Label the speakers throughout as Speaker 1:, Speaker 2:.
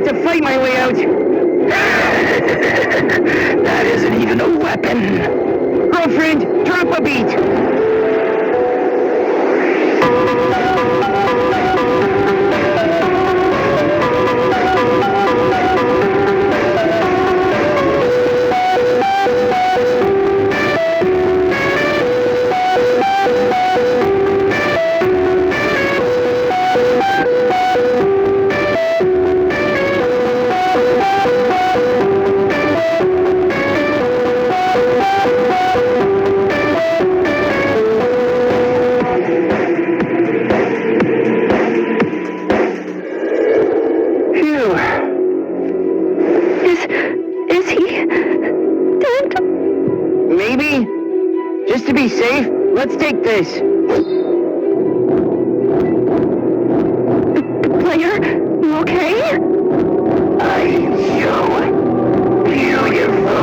Speaker 1: have to fight my way out.
Speaker 2: That isn't even a weapon.
Speaker 1: Girlfriend, drop a beat. Maybe? Just to be safe, let's take this.
Speaker 3: Player, you okay?
Speaker 2: I'm so beautiful.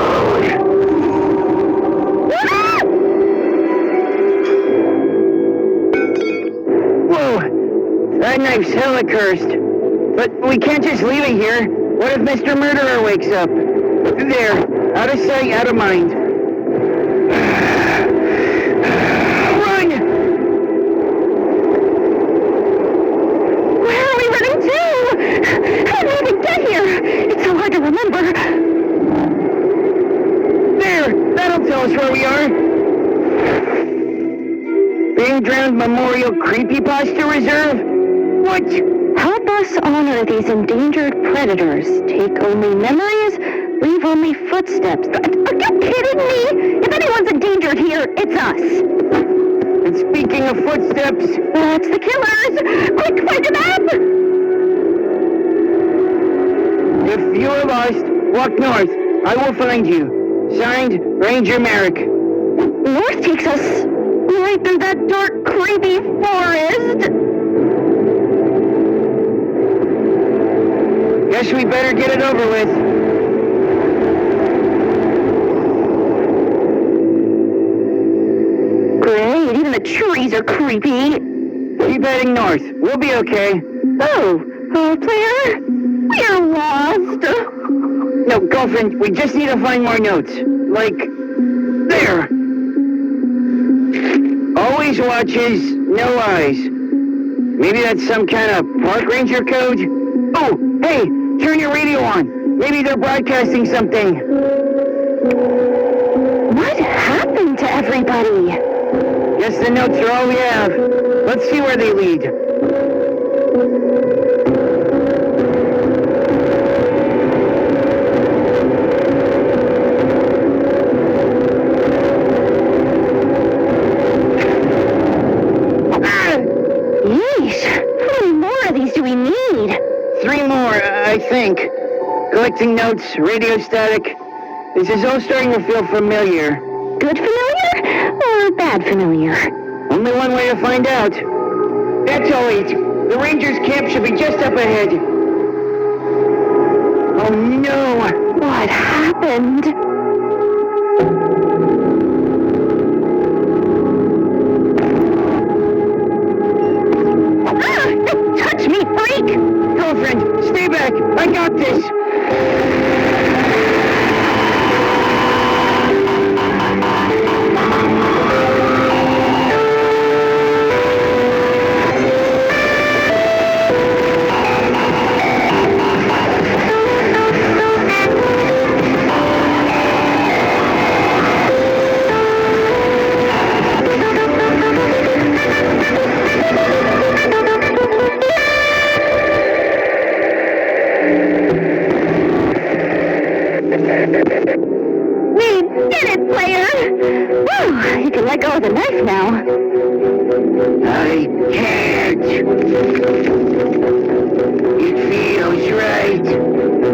Speaker 1: Whoa, that knife's hella cursed. But we can't just leave it here. What if Mr. Murderer wakes up? There, out of sight, out of mind. Run!
Speaker 3: Where are we running to? How did we even get here? It's so hard to remember.
Speaker 1: There, that'll tell us where we are. Being Drowned Memorial Creepypasta Reserve? What?
Speaker 3: Help us honor these endangered predators. Take only memories, leave only footsteps. Are you kidding me? If anyone's endangered here, it's us.
Speaker 1: And speaking of footsteps...
Speaker 3: That's the killers! Quick, find them up!
Speaker 1: If you are lost, walk north. I will find you. Signed, Ranger Merrick.
Speaker 3: North takes us right through that dark, creepy forest.
Speaker 1: Guess we better get it over with.
Speaker 3: Great, even the trees are creepy.
Speaker 1: Keep heading north. We'll be okay.
Speaker 3: Oh, player, we're lost.
Speaker 1: No, girlfriend, we just need to find more notes. Like, there. Always watches, no eyes. Maybe that's some kind of park ranger code? Oh, hey, turn your radio on. Maybe they're broadcasting something.
Speaker 3: What happened to everybody?
Speaker 1: Guess the notes are all we have. Let's see where they lead.
Speaker 3: Yeesh, how many more of these do we need?
Speaker 1: 3 more, I think. Collecting notes, radio static. This is all starting to feel familiar.
Speaker 3: Good familiar or bad familiar?
Speaker 1: Only one way to find out. That's all it. The Rangers' camp should be just up ahead. Oh no!
Speaker 3: What happened? Ah! Don't touch me, freak!
Speaker 1: Girlfriend, stay back! I got this!
Speaker 3: We did it, player! Whew, you can let go of the knife now.
Speaker 2: I can't. It feels right.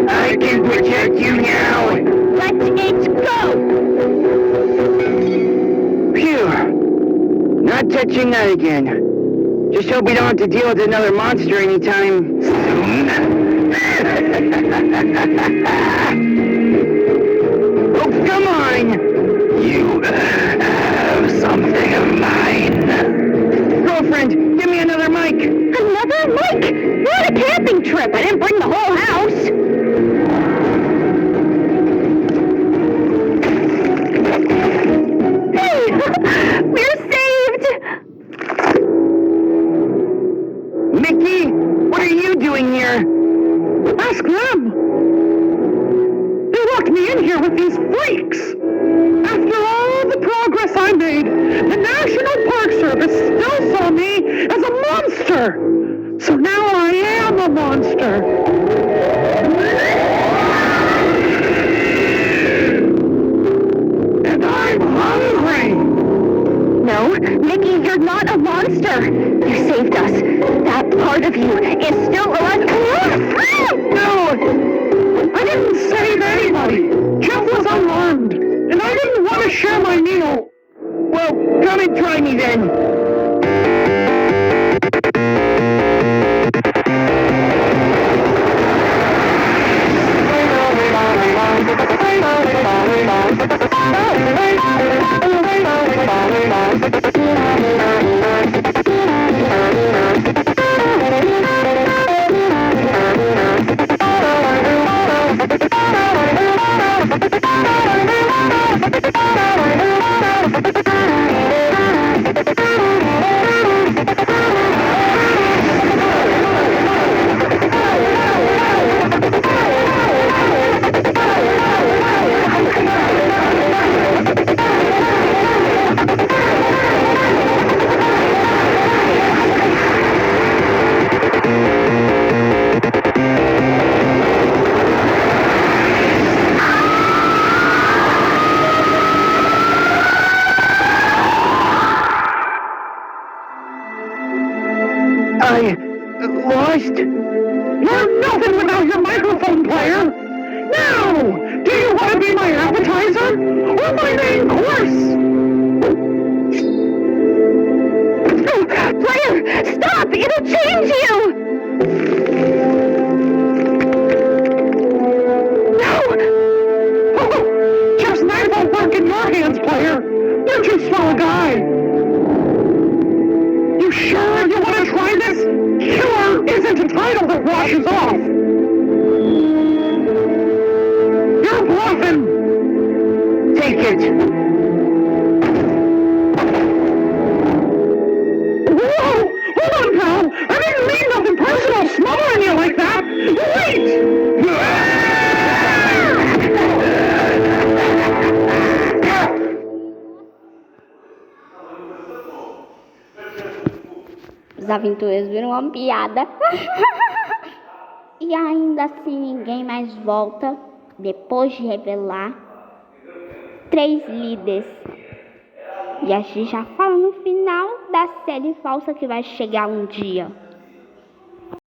Speaker 2: I can protect you now.
Speaker 3: Let it go!
Speaker 1: Phew! Not touching that again. Just hope we don't have to deal with another monster anytime soon. Oh, come on!
Speaker 2: You have something of mine.
Speaker 1: Girlfriend, give me another mic!
Speaker 3: Another mic? We're on a camping trip. I didn't bring the whole house.
Speaker 4: monster. So now I am a monster. And I'm hungry.
Speaker 3: No, Mickey, you're not a monster. You saved us. That part of you is still alive.
Speaker 4: No, I didn't save anybody. Jeff was unarmed, and I didn't want to share my meal.
Speaker 1: Well, come and try me then. I lost.
Speaker 4: You're nothing without your microphone player. Now, do you want to be my appetizer or my main course?
Speaker 3: Player, stop! It'll change you!
Speaker 4: No! Oh, Jeff's knife won't work in your hands, player. You're too small a guy. You sure you want to try this? Killer isn't a title that washes off. You're bluffing.
Speaker 1: Take it.
Speaker 4: Whoa! Hold on, pal! I didn't mean nothing personal smothering you like that! Wait!
Speaker 5: Os aventureiros viram uma piada. E ainda assim ninguém mais volta, depois de revelar 3 líderes. E a gente já fala no final da série falsa que vai chegar um dia.